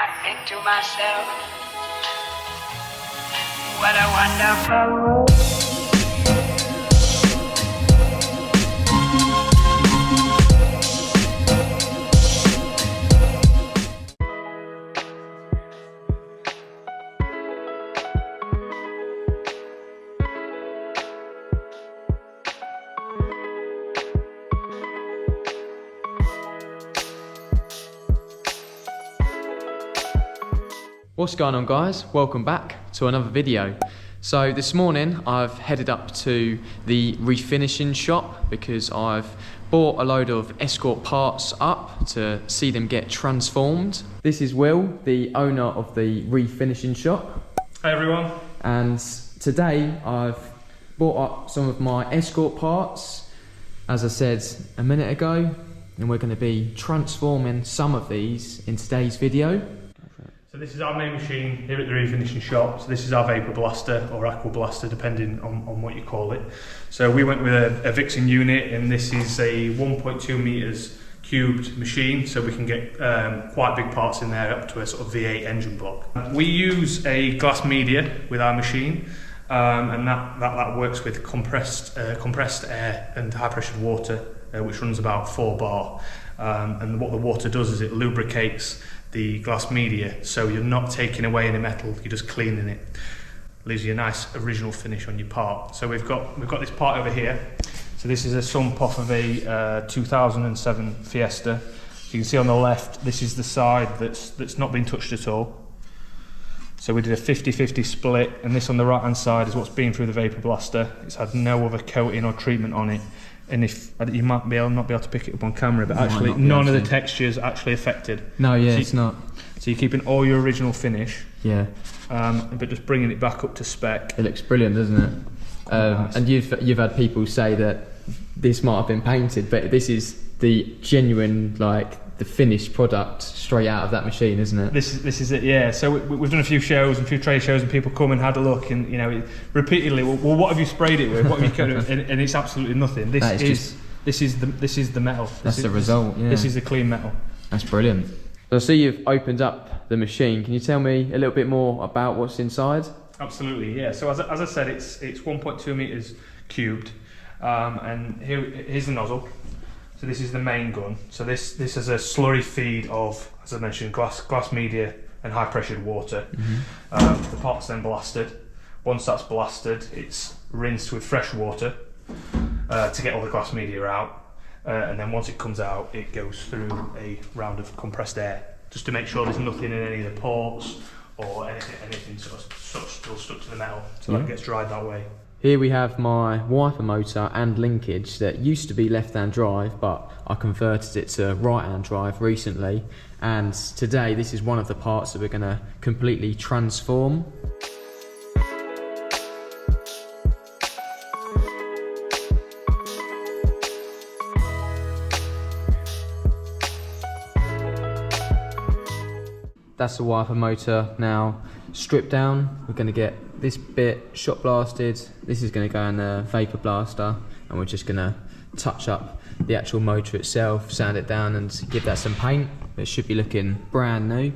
I think to myself, what a wonderful world. What's going on, guys? Welcome back to another video. So this morning I've headed up to the Refinishing Shop because I've bought a load of Escort parts up to see them get transformed. This is Will, the owner of the Refinishing Shop. Hi everyone. And today I've bought up some of my Escort parts, as I said a minute ago, and we're going to be transforming some of these in today's video. So this is our main machine here at the Refinishing Shop. So this is our Vapour blaster or aqua blaster, depending on what you call it. So we went with a Vixen unit, and this is a 1.2 meters cubed machine, so we can get quite big parts in there, up to a sort of V8 engine block. We use a glass media with our machine, and that works with compressed air and high pressure water, which runs about 4 bar. And what the water does is it lubricates the glass media, so you're not taking away any metal, you're just cleaning it. Leaves you a nice original finish on your part. So we've got this part over here. So this is a sump off of a 2007 Fiesta. So you can see on the left, this is the side that's not been touched at all. So we did a 50-50 split, and this on the right hand side is what's been through the Vapour blaster. It's had no other coating or treatment on it. And if you might not be able to pick it up on camera, but actually none of the textures actually affected. No, yeah, so it's not. So you're keeping all your original finish. Yeah. But just bringing it back up to spec. It looks brilliant, doesn't it? Nice. And you've had people say that this might have been painted, but this is the genuine, like, the finished product straight out of that machine, isn't it? This is it, yeah. So we've done a few shows and a few trade shows, and people come and had a look, and repeatedly, well, what have you sprayed it with? What have you coated it with? And it's absolutely nothing. This is the metal. That's the result. Yeah. This is the clean metal. That's brilliant. So I see you've opened up the machine. Can you tell me a little bit more about what's inside? Absolutely, yeah. So as I said, it's 1.2 meters cubed, and here's the nozzle. So this is the main gun. So this is a slurry feed of, as I mentioned, glass media and high pressured water. Mm-hmm. The part's then blasted. Once that's blasted, it's rinsed with fresh water to get all the glass media out. And then once it comes out, it goes through a round of compressed air, just to make sure there's nothing in any of the ports or anything sort of still stuck to the metal, so that gets dried that way. Here we have my wiper motor and linkage that used to be left-hand drive, but I converted it to right-hand drive recently. And today, this is one of the parts that we're going to completely transform. That's the wiper motor now stripped down. We're going to get this bit shot blasted. This is going to go in the Vapour blaster, and we're just going to touch up the actual motor itself, sand it down and give that some paint. It should be looking brand new.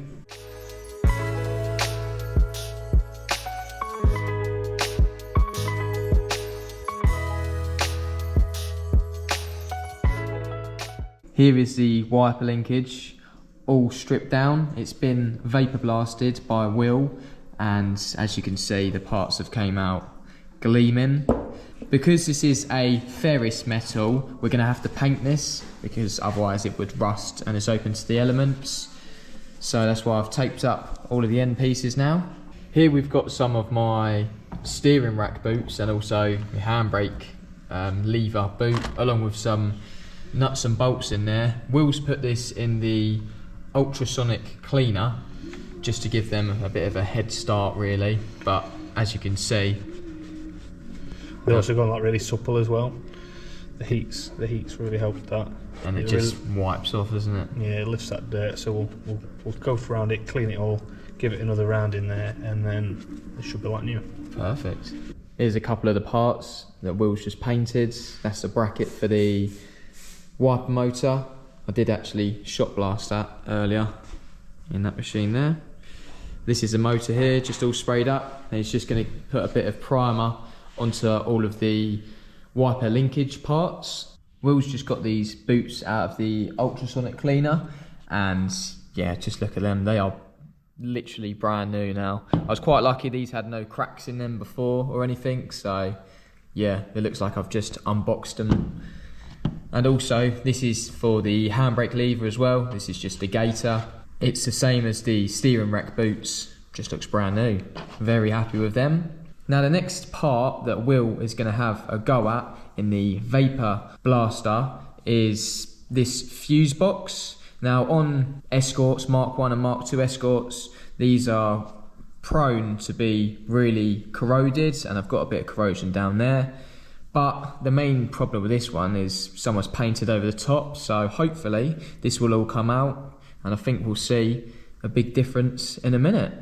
Here is the wiper linkage, all stripped down. It's been Vapour blasted by Will, and as you can see, the parts have came out gleaming. Because this is a ferrous metal, we're going to have to paint this, because otherwise it would rust and it's open to the elements. So that's why I've taped up all of the end pieces now. Here we've got some of my steering rack boots and also my handbrake lever boot, along with some nuts and bolts in there. Will's put this in the ultrasonic cleaner just to give them a bit of a head start, really, but as you can see, they've also gone like really supple as well. The heat's really helped that, and it just really wipes off, doesn't it? Yeah, it lifts that dirt. So we'll go around it, clean it all, give it another round in there, and then it should be like new. Perfect. Here's a couple of the parts that Will's just painted. That's the bracket for the wiper motor. I did actually shot blast that earlier. in that machine there. This is the motor here, just all sprayed up, and it's just going to put a bit of primer onto all of the wiper linkage parts. Will's just got these boots out of the ultrasonic cleaner, and yeah, just look at them, they are literally brand new now. I was quite lucky these had no cracks in them before or anything, so yeah, it looks like I've just unboxed them. And also, this is for the handbrake lever as well. This is just a gator. It's the same as the steering rack boots, just looks brand new. Very happy with them. Now the next part that Will is going to have a go at in the Vapour blaster is this fuse box. Now on Escorts, Mark 1 and Mark 2 Escorts, these are prone to be really corroded, and I've got a bit of corrosion down there. But the main problem with this one is someone's painted over the top, so hopefully this will all come out, and I think we'll see a big difference in a minute.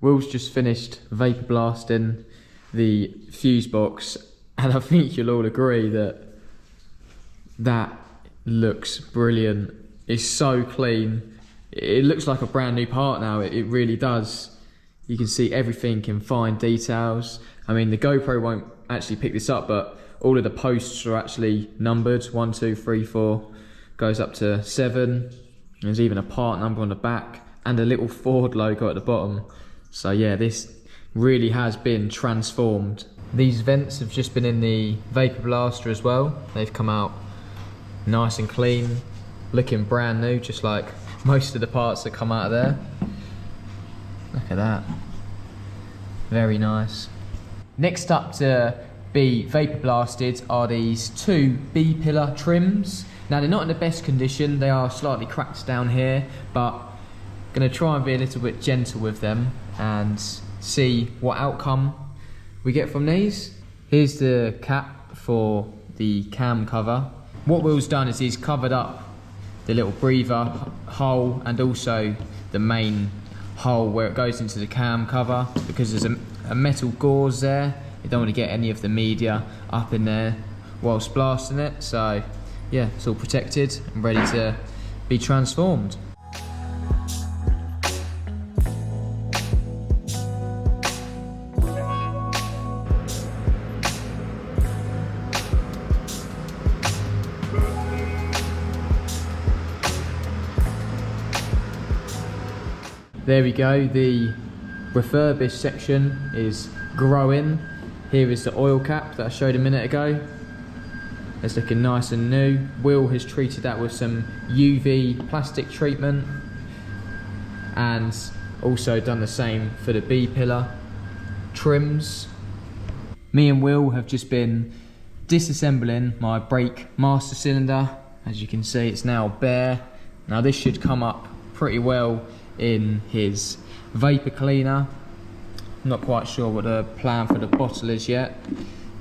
Will's just finished vapor blasting the fuse box, and I think you'll all agree that that looks brilliant. It's so clean. It looks like a brand new part now, it really does. You can see everything in fine details. I mean, the GoPro won't actually pick this up, but all of the posts are actually numbered. 1, 2, 3, 4, goes up to 7. There's even a part number on the back and a little Ford logo at the bottom. So yeah, this really has been transformed. These vents have just been in the Vapour blaster as well. They've come out nice and clean, looking brand new, just like most of the parts that come out of there. Look at that, very nice. Next up to be Vapour blasted are these 2 B-pillar trims. Now they're not in the best condition, they are slightly cracked down here, but going to try and be a little bit gentle with them and see what outcome we get from these. Here's the cap for the cam cover. What Will's done is he's covered up the little breather hole and also the main hole where it goes into the cam cover, because there's a metal gauze there. You don't want to get any of the media up in there whilst blasting it. So yeah, it's all protected and ready to be transformed. There we go, the refurbished section is growing. Here is the oil cap that I showed a minute ago. It's looking nice and new. Will has treated that with some UV plastic treatment and also done the same for the B-pillar trims. Me and Will have just been disassembling my brake master cylinder. As you can see, it's now bare. Now this should come up pretty well in his Vapour cleaner. I'm not quite sure what the plan for the bottle is yet,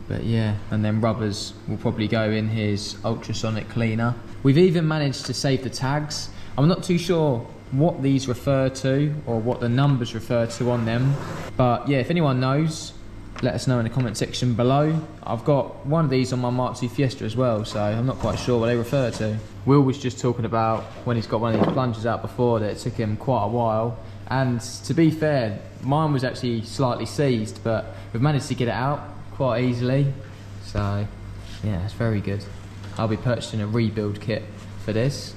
but yeah, and then rubbers will probably go in his ultrasonic cleaner. We've even managed to save the tags. I'm not too sure what these refer to or what the numbers refer to on them, but yeah, if anyone knows, let us know in the comment section below. I've got one of these on my Mk2 Fiesta as well, so I'm not quite sure what they refer to. Will was just talking about when he's got one of these plungers out before that it took him quite a while, and to be fair, mine was actually slightly seized, but we've managed to get it out quite easily, so yeah, it's very good. I'll be purchasing a rebuild kit for this.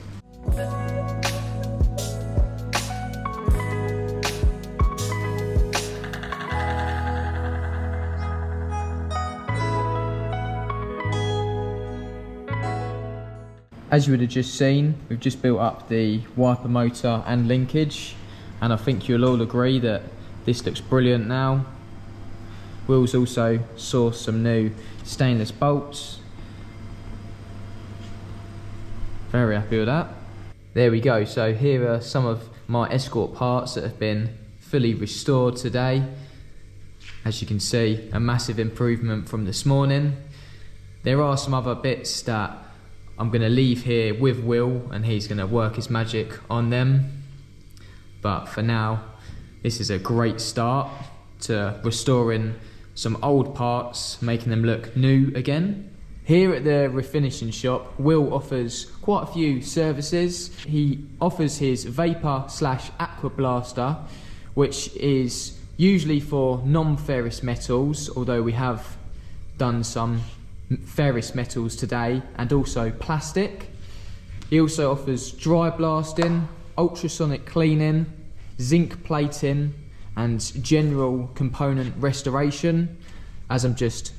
As you would have just seen, we've just built up the wiper motor and linkage, and I think you'll all agree that this looks brilliant now. Will's also sourced some new stainless bolts. Very happy with that. There we go. So here are some of my Escort parts that have been fully restored today. As you can see, a massive improvement from this morning. There are some other bits that I'm going to leave here with Will, and he's going to work his magic on them. But for now, this is a great start to restoring some old parts, making them look new again. Here at the Refinishing Shop, Will offers quite a few services. He offers his Vapour/Aqua Blaster, which is usually for non-ferrous metals, although we have done some ferrous metals today, and also plastic. He also offers dry blasting, ultrasonic cleaning, zinc plating, and general component restoration. As I'm just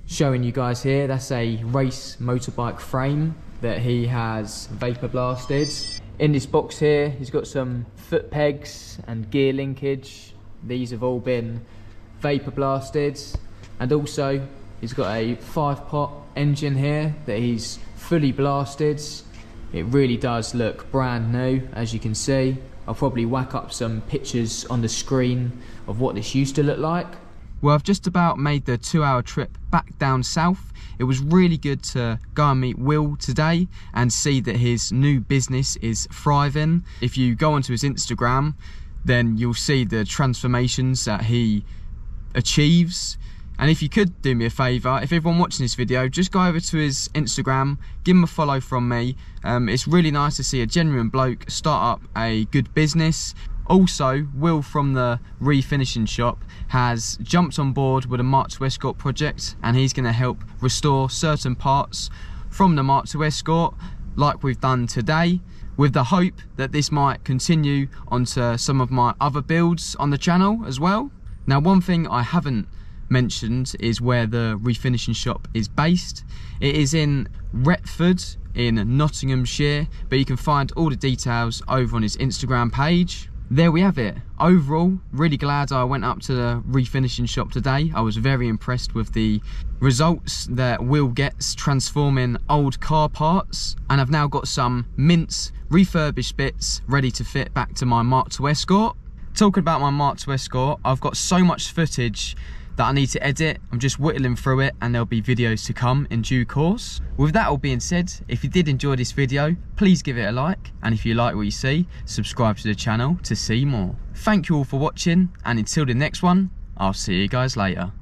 showing you guys here, that's a race motorbike frame that he has Vapour blasted. In this box here, he's got some foot pegs and gear linkage. These have all been Vapour blasted, and also he's got a 5-pot engine here that he's fully blasted. It really does look brand new, as you can see. I'll probably whack up some pictures on the screen of what this used to look like. Well, I've just about made the 2-hour trip back down south. It was really good to go and meet Will today and see that his new business is thriving. If you go onto his Instagram, then you'll see the transformations that he achieves. And if you could do me a favour, if everyone watching this video, just go over to his Instagram, give him a follow from me. It's really nice to see a genuine bloke start up a good business. Also, Will from the Refinishing Shop has jumped on board with a Mk2 Escort project, and he's going to help restore certain parts from the Mk2 Escort like we've done today, with the hope that this might continue onto some of my other builds on the channel as well. Now, one thing I haven't mentioned is where the Refinishing Shop is based. It is in Redford in Nottinghamshire, but you can find all the details over on his Instagram page. There we have it. Overall, really glad I went up to the Refinishing Shop today. I was very impressed with the results that Will gets transforming old car parts, and I've now got some mince refurbished bits ready to fit back to my Mk2 Escort. Talking about my Mk2 Escort, I've got so much footage that I need to edit. I'm just whittling through it, and there'll be videos to come in due course. With that all being said, if you did enjoy this video, please give it a like, and if you like what you see, subscribe to the channel to see more. Thank you all for watching, and until the next one, I'll see you guys later.